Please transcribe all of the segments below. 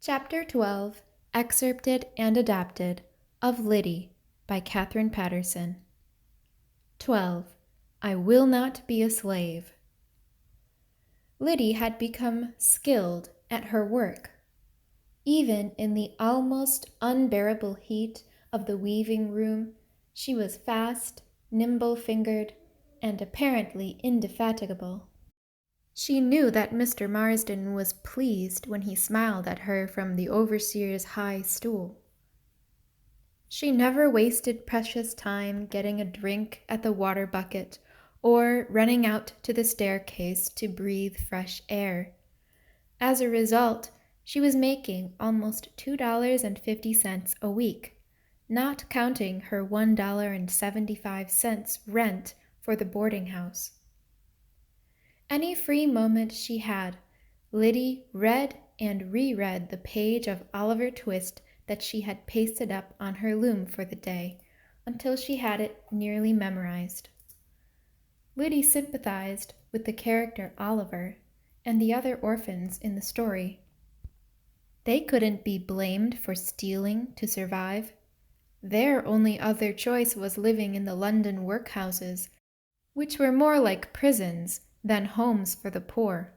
Chapter 12, Excerpted and Adapted, of Lyddie, by Katherine Paterson. 12. I Will Not Be a Slave. Lyddie had become skilled at her work. Even in the almost unbearable heat of the weaving room, she was fast, nimble-fingered, and apparently indefatigable. She knew that Mr. Marsden was pleased when he smiled at her from the overseer's high stool. She never wasted precious time getting a drink at the water bucket or running out to the staircase to breathe fresh air. As a result, she was making almost $2.50 a week, not counting her $1.75 rent for the boarding house. Any free moment she had, Lyddie read and reread the page of Oliver Twist that she had pasted up on her loom for the day, until she had it nearly memorized. Lyddie sympathized with the character Oliver and the other orphans in the story. They couldn't be blamed for stealing to survive. Their only other choice was living in the London workhouses, which were more like prisons than homes for the poor.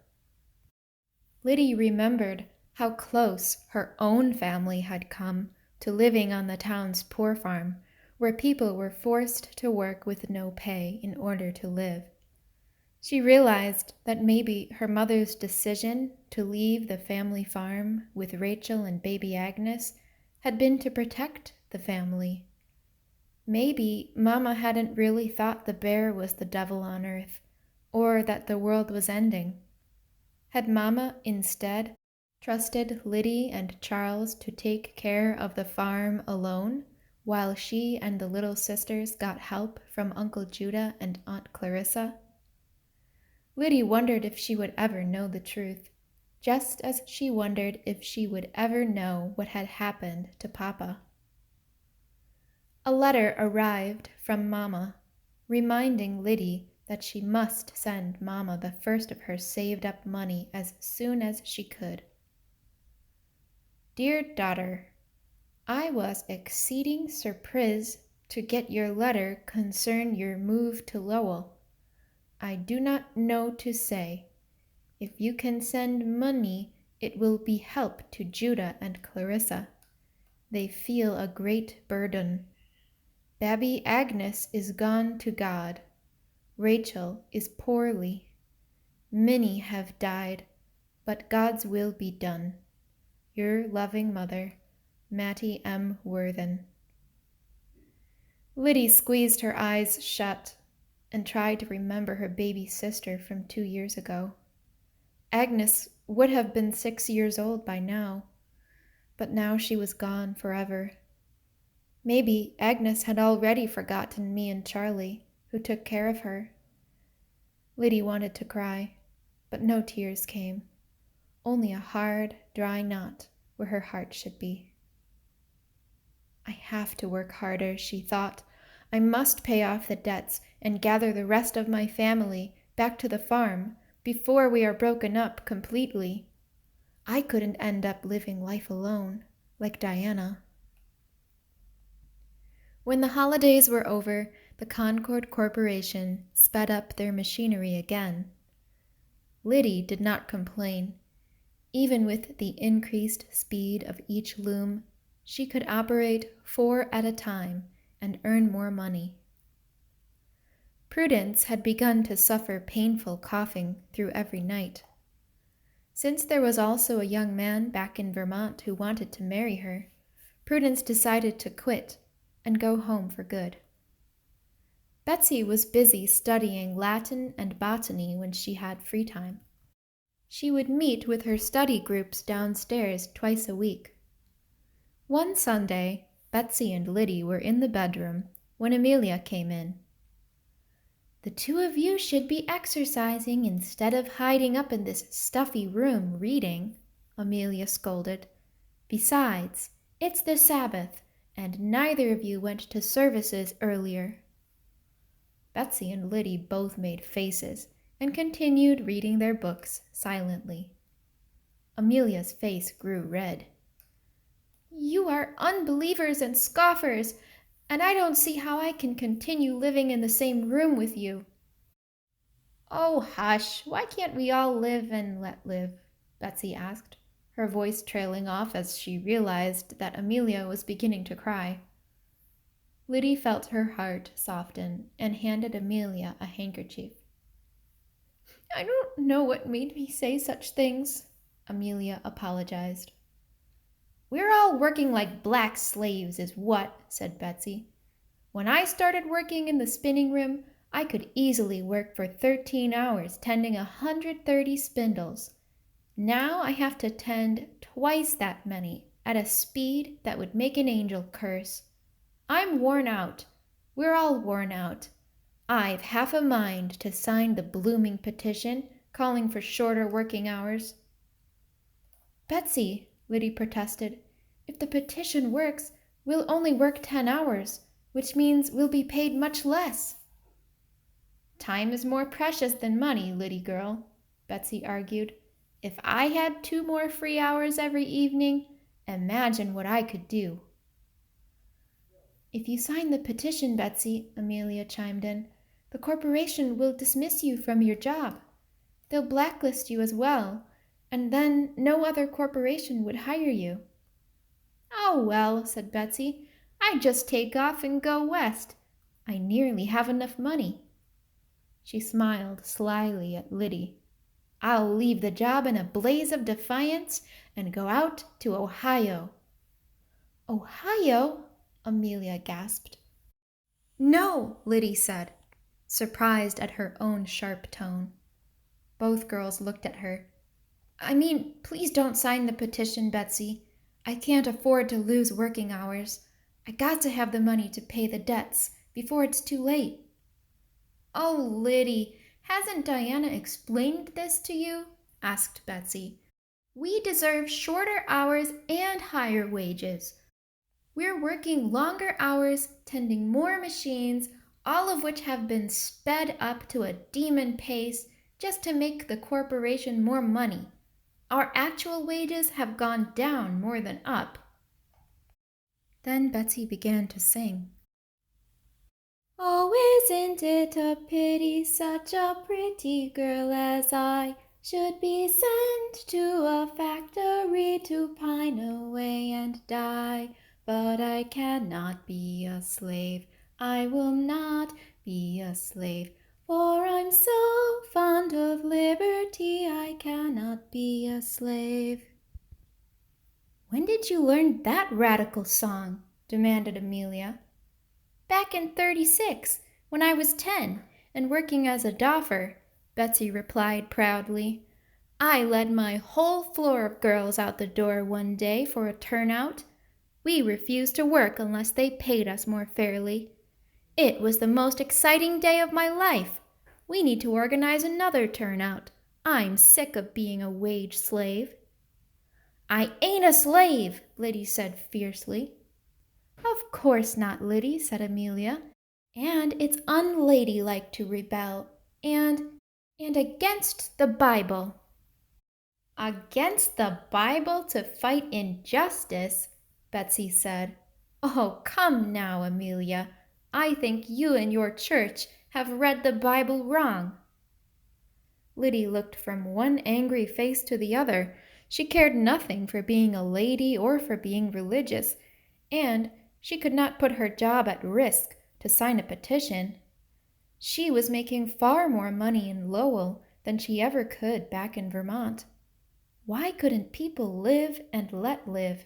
Lyddie remembered how close her own family had come to living on the town's poor farm, where people were forced to work with no pay in order to live. She realized that maybe her mother's decision to leave the family farm with Rachel and baby Agnes had been to protect the family. Maybe Mama hadn't really thought the bear was the devil on earth, or that the world was ending. Had Mama, instead, trusted Lyddie and Charles to take care of the farm alone, while she and the little sisters got help from Uncle Judah and Aunt Clarissa? Lyddie wondered if she would ever know the truth, just as she wondered if she would ever know what had happened to Papa. A letter arrived from Mama, reminding Lyddie that she must send Mama the first of her saved-up money as soon as she could. Dear daughter, I was exceeding surprised to get your letter concern your move to Lowell. I do not know to say. If you can send money, it will be help to Judah and Clarissa. They feel a great burden. Babby Agnes is gone to God. Rachel is poorly. Many have died, but God's will be done. Your loving mother, Mattie M. Worthen. Lyddie squeezed her eyes shut and tried to remember her baby sister from 2 years ago. Agnes would have been 6 years old by now, but now she was gone forever. Maybe Agnes had already forgotten me and Charlie, who took care of her. Lyddie wanted to cry, but no tears came, only a hard, dry knot where her heart should be. I have to work harder, she thought. I must pay off the debts and gather the rest of my family back to the farm before we are broken up completely. I couldn't end up living life alone, like Diana. When the holidays were over, the Concord Corporation sped up their machinery again. Lyddie did not complain. Even with the increased speed of each loom, she could operate 4 at a time and earn more money. Prudence had begun to suffer painful coughing through every night. Since there was also a young man back in Vermont who wanted to marry her, Prudence decided to quit and go home for good. Betsy was busy studying Latin and botany when she had free time. She would meet with her study groups downstairs twice a week. One Sunday, Betsy and Lyddie were in the bedroom when Amelia came in. "The 2 of you should be exercising instead of hiding up in this stuffy room reading," Amelia scolded. "Besides, it's the Sabbath, and neither of you went to services earlier." Betsy and Lyddie both made faces and continued reading their books silently. Amelia's face grew red. You are unbelievers and scoffers, and I don't see how I can continue living in the same room with you. Oh, hush, why can't we all live and let live? Betsy asked, her voice trailing off as she realized that Amelia was beginning to cry. Lyddie felt her heart soften and handed Amelia a handkerchief. I don't know what made me say such things, Amelia apologized. We're all working like black slaves is what, said Betsy. When I started working in the spinning room, I could easily work for 13 hours tending 130 spindles. Now I have to tend twice that many at a speed that would make an angel curse. I'm worn out. We're all worn out. I've half a mind to sign the blooming petition calling for shorter working hours. Betsy, Lyddie protested, if the petition works, we'll only work 10 hours, which means we'll be paid much less. Time is more precious than money, Lyddie girl, Betsy argued. If I had 2 more free hours every evening, imagine what I could do. If you sign the petition, Betsy, Amelia chimed in, the corporation will dismiss you from your job. They'll blacklist you as well, and then no other corporation would hire you. Oh, well, said Betsy, I'd just take off and go west. I nearly have enough money. She smiled slyly at Lyddie. I'll leave the job in a blaze of defiance and go out to Ohio. Ohio? Amelia gasped. No, Lyddie said, surprised at her own sharp tone. Both girls looked at her. I mean, please don't sign the petition, Betsy. I can't afford to lose working hours. I got to have the money to pay the debts before it's too late. Oh, Lyddie, hasn't Diana explained this to you? Asked Betsy. We deserve shorter hours and higher wages. We're working longer hours, tending more machines, all of which have been sped up to a demon pace just to make the corporation more money. Our actual wages have gone down more than up. Then Betsy began to sing. Oh, isn't it a pity such a pretty girl as I should be sent to a factory to pine away and die? But I cannot be a slave, I will not be a slave, for I'm so fond of liberty I cannot be a slave. When did you learn that radical song? Demanded Amelia. Back in '36, when I was 10 and working as a doffer, Betsy replied proudly. I led my whole floor of girls out the door one day for a turnout. We refused to work unless they paid us more fairly. It was the most exciting day of my life. We need to organize another turnout. I'm sick of being a wage slave. I ain't a slave, Lyddie said fiercely. Of course not, Lyddie, said Amelia. And it's unladylike to rebel. And against the Bible. Against the Bible to fight injustice, Betsy said. Oh, come now, Amelia. I think you and your church have read the Bible wrong. Lyddie looked from one angry face to the other. She cared nothing for being a lady or for being religious, and she could not put her job at risk to sign a petition. She was making far more money in Lowell than she ever could back in Vermont. Why couldn't people live and let live?